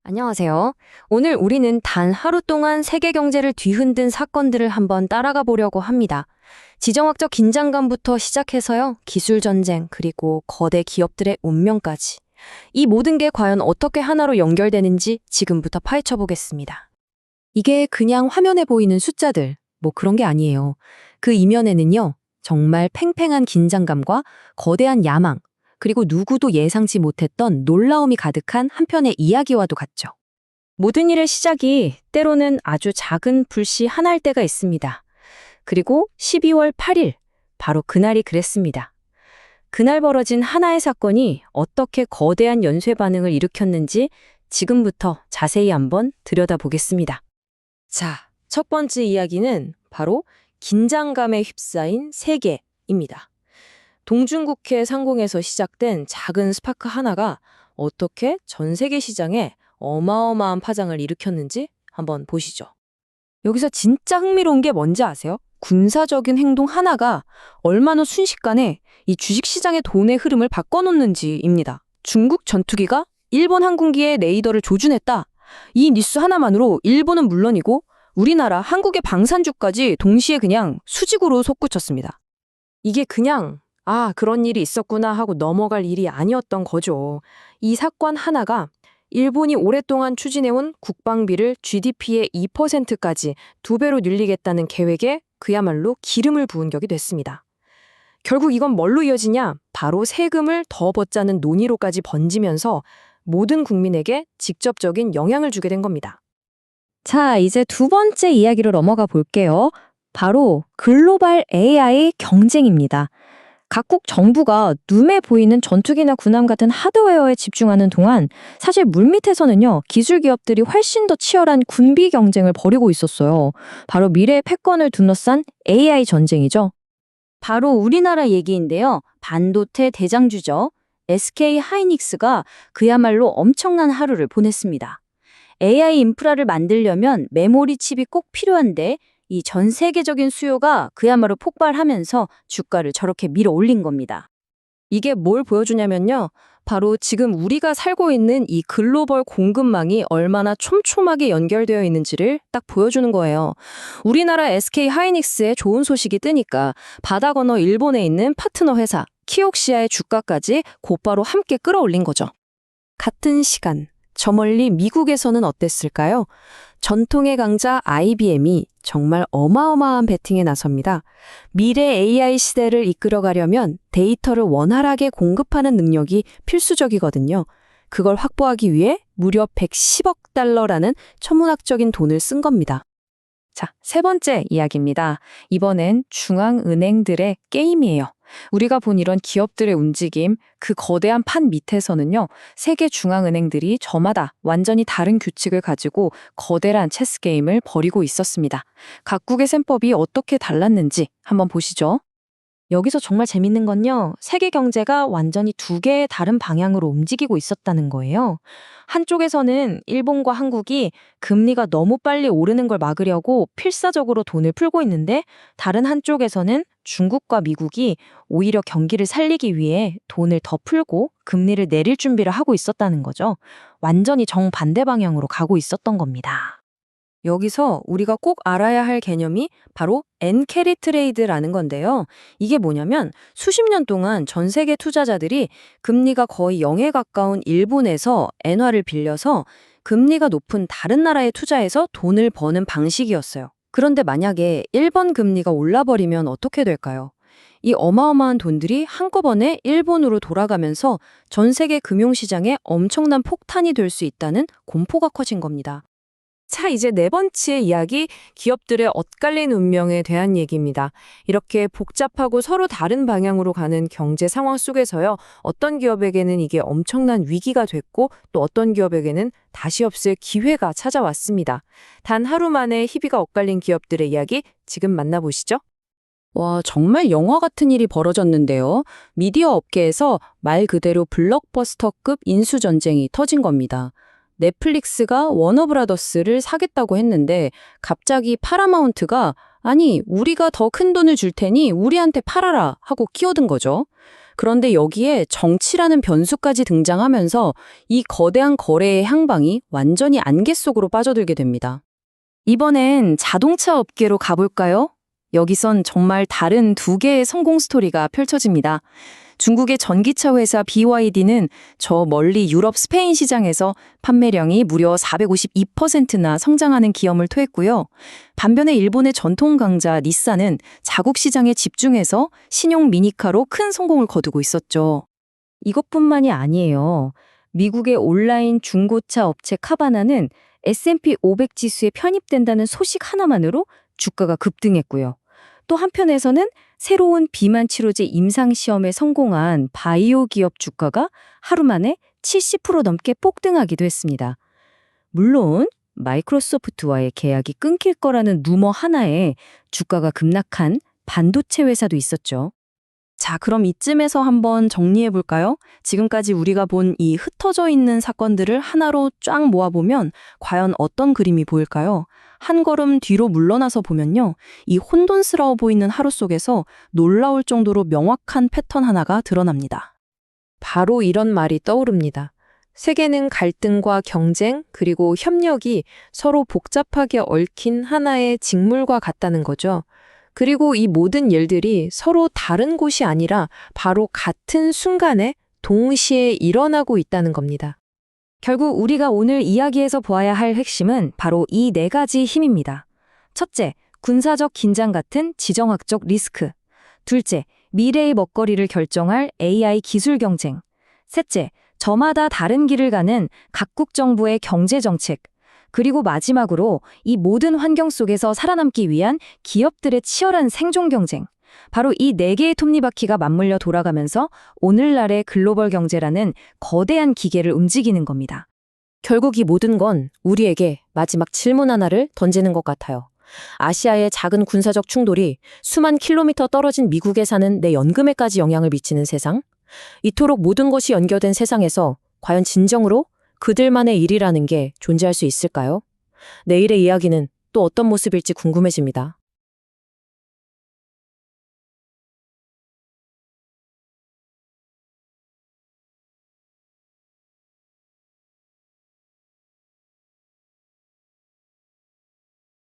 안녕하세요. 오늘 우리는 단 하루 동안 세계 경제를 뒤흔든 사건들을 한번 따라가 보려고 합니다. 지정학적 긴장감부터 시작해서요, 기술 전쟁, 그리고 거대 기업들의 운명까지. 이 모든 게 과연 어떻게 하나로 연결되는지 지금부터 파헤쳐 보겠습니다. 이게 그냥 화면에 보이는 숫자들, 뭐 그런 게 아니에요. 그 이면에는요, 정말 팽팽한 긴장감과 거대한 야망, 그리고 누구도 예상치 못했던 놀라움이 가득한 한편의 이야기와도 같죠. 모든 일의 시작이 때로는 아주 작은 불씨 하나일 때가 있습니다. 그리고 12월 8일, 바로 그날이 그랬습니다. 그날 벌어진 하나의 사건이 어떻게 거대한 연쇄 반응을 일으켰는지 지금부터 자세히 한번 들여다보겠습니다. 자, 첫 번째 이야기는 바로 긴장감에 휩싸인 세계입니다. 동중국해 상공에서 시작된 작은 스파크 하나가 어떻게 전 세계 시장에 어마어마한 파장을 일으켰는지 한번 보시죠. 여기서 진짜 흥미로운 게 뭔지 아세요? 군사적인 행동 하나가 얼마나 순식간에 이 주식시장의 돈의 흐름을 바꿔놓는지입니다. 중국 전투기가 일본 항공기의 레이더를 조준했다. 이 뉴스 하나만으로 일본은 물론이고 우리나라 한국의 방산주까지 동시에 그냥 수직으로 솟구쳤습니다. 이게 그냥 그런 일이 있었구나 하고 넘어갈 일이 아니었던 거죠. 이 사건 하나가 일본이 오랫동안 추진해온 국방비를 GDP의 2%까지 2배로 늘리겠다는 계획에 그야말로 기름을 부은 격이 됐습니다. 결국 이건 뭘로 이어지냐? 바로 세금을 더 벗자는 논의로까지 번지면서 모든 국민에게 직접적인 영향을 주게 된 겁니다. 자, 이제 두 번째 이야기로 넘어가 볼게요. 바로 글로벌 AI 경쟁입니다. 각국 정부가 눈에 보이는 전투기나 군함 같은 하드웨어에 집중하는 동안 사실 물밑에서는요, 기술 기업들이 훨씬 더 치열한 군비 경쟁을 벌이고 있었어요. 바로 미래의 패권을 둘러싼 AI 전쟁이죠. 바로 우리나라 얘기인데요. 반도체 대장주죠. SK 하이닉스가 그야말로 엄청난 하루를 보냈습니다. AI 인프라를 만들려면 메모리 칩이 꼭 필요한데 이 전 세계적인 수요가 그야말로 폭발하면서 주가를 저렇게 밀어 올린 겁니다. 이게 뭘 보여주냐면요. 바로 지금 우리가 살고 있는 이 글로벌 공급망이 얼마나 촘촘하게 연결되어 있는지를 딱 보여주는 거예요. 우리나라 SK 하이닉스에 좋은 소식이 뜨니까 바다 건너 일본에 있는 파트너 회사 키옥시아의 주가까지 곧바로 함께 끌어올린 거죠. 같은 시간, 저 멀리 미국에서는 어땠을까요? 전통의 강자 IBM이 정말 어마어마한 베팅에 나섭니다. 미래 AI 시대를 이끌어가려면 데이터를 원활하게 공급하는 능력이 필수적이거든요. 그걸 확보하기 위해 무려 110억 달러라는 천문학적인 돈을 쓴 겁니다. 자, 세 번째 이야기입니다. 이번엔 중앙은행들의 게임이에요. 우리가 본 이런 기업들의 움직임, 그 거대한 판 밑에서는요, 세계 중앙은행들이 저마다 완전히 다른 규칙을 가지고 거대한 체스 게임을 벌이고 있었습니다. 각국의 셈법이 어떻게 달랐는지 한번 보시죠. 여기서 정말 재밌는 건요, 세계 경제가 완전히 두 개의 다른 방향으로 움직이고 있었다는 거예요. 한쪽에서는 일본과 한국이 금리가 너무 빨리 오르는 걸 막으려고 필사적으로 돈을 풀고 있는데, 다른 한쪽에서는 중국과 미국이 오히려 경기를 살리기 위해 돈을 더 풀고 금리를 내릴 준비를 하고 있었다는 거죠. 완전히 정반대 방향으로 가고 있었던 겁니다. 여기서 우리가 꼭 알아야 할 개념이 바로 엔캐리 트레이드라는 건데요. 이게 뭐냐면 수십 년 동안 전 세계 투자자들이 금리가 거의 0에 가까운 일본에서 엔화를 빌려서 금리가 높은 다른 나라에 투자해서 돈을 버는 방식이었어요. 그런데 만약에 일본 금리가 올라버리면 어떻게 될까요? 이 어마어마한 돈들이 한꺼번에 일본으로 돌아가면서 전 세계 금융시장에 엄청난 폭탄이 될 수 있다는 공포가 커진 겁니다. 자, 이제 네 번째 이야기, 기업들의 엇갈린 운명에 대한 얘기입니다. 이렇게 복잡하고 서로 다른 방향으로 가는 경제 상황 속에서요, 어떤 기업에게는 이게 엄청난 위기가 됐고 또 어떤 기업에게는 다시 없을 기회가 찾아왔습니다. 단 하루 만에 희비가 엇갈린 기업들의 이야기 지금 만나보시죠. 와, 정말 영화 같은 일이 벌어졌는데요. 미디어 업계에서 말 그대로 블록버스터급 인수전쟁이 터진 겁니다. 넷플릭스가 워너브라더스를 사겠다고 했는데 갑자기 파라마운트가 아니, 우리가 더 큰 돈을 줄 테니 우리한테 팔아라 하고 끼어든 거죠. 그런데 여기에 정치라는 변수까지 등장하면서 이 거대한 거래의 향방이 완전히 안개 속으로 빠져들게 됩니다. 이번엔 자동차 업계로 가볼까요? 여기선 정말 다른 두 개의 성공 스토리가 펼쳐집니다. 중국의 전기차 회사 BYD는 저 멀리 유럽 스페인 시장에서 판매량이 무려 452%나 성장하는 기염을 토했고요. 반면에 일본의 전통 강자 닛산은 자국 시장에 집중해서 신용 미니카로 큰 성공을 거두고 있었죠. 이것뿐만이 아니에요. 미국의 온라인 중고차 업체 카바나는 S&P 500 지수에 편입된다는 소식 하나만으로 주가가 급등했고요. 또 한편에서는 새로운 비만 치료제 임상시험에 성공한 바이오 기업 주가가 하루 만에 70% 넘게 폭등하기도 했습니다. 물론 마이크로소프트와의 계약이 끊길 거라는 루머 하나에 주가가 급락한 반도체 회사도 있었죠. 자, 그럼 이쯤에서 한번 정리해 볼까요? 지금까지 우리가 본 이 흩어져 있는 사건들을 하나로 쫙 모아보면 과연 어떤 그림이 보일까요? 한 걸음 뒤로 물러나서 보면요. 이 혼돈스러워 보이는 하루 속에서 놀라울 정도로 명확한 패턴 하나가 드러납니다. 바로 이런 말이 떠오릅니다. 세계는 갈등과 경쟁, 그리고 협력이 서로 복잡하게 얽힌 하나의 직물과 같다는 거죠. 그리고 이 모든 일들이 서로 다른 곳이 아니라 바로 같은 순간에 동시에 일어나고 있다는 겁니다. 결국 우리가 오늘 이야기에서 보아야 할 핵심은 바로 이 네 가지 힘입니다. 첫째, 군사적 긴장 같은 지정학적 리스크. 둘째, 미래의 먹거리를 결정할 AI 기술 경쟁. 셋째, 저마다 다른 길을 가는 각국 정부의 경제 정책. 그리고 마지막으로 이 모든 환경 속에서 살아남기 위한 기업들의 치열한 생존 경쟁. 바로 이 네 개의 톱니바퀴가 맞물려 돌아가면서 오늘날의 글로벌 경제라는 거대한 기계를 움직이는 겁니다. 결국 이 모든 건 우리에게 마지막 질문 하나를 던지는 것 같아요. 아시아의 작은 군사적 충돌이 수만 킬로미터 떨어진 미국에 사는 내 연금에까지 영향을 미치는 세상? 이토록 모든 것이 연결된 세상에서 과연 진정으로 그들만의 일이라는 게 존재할 수 있을까요? 내일의 이야기는 또 어떤 모습일지 궁금해집니다.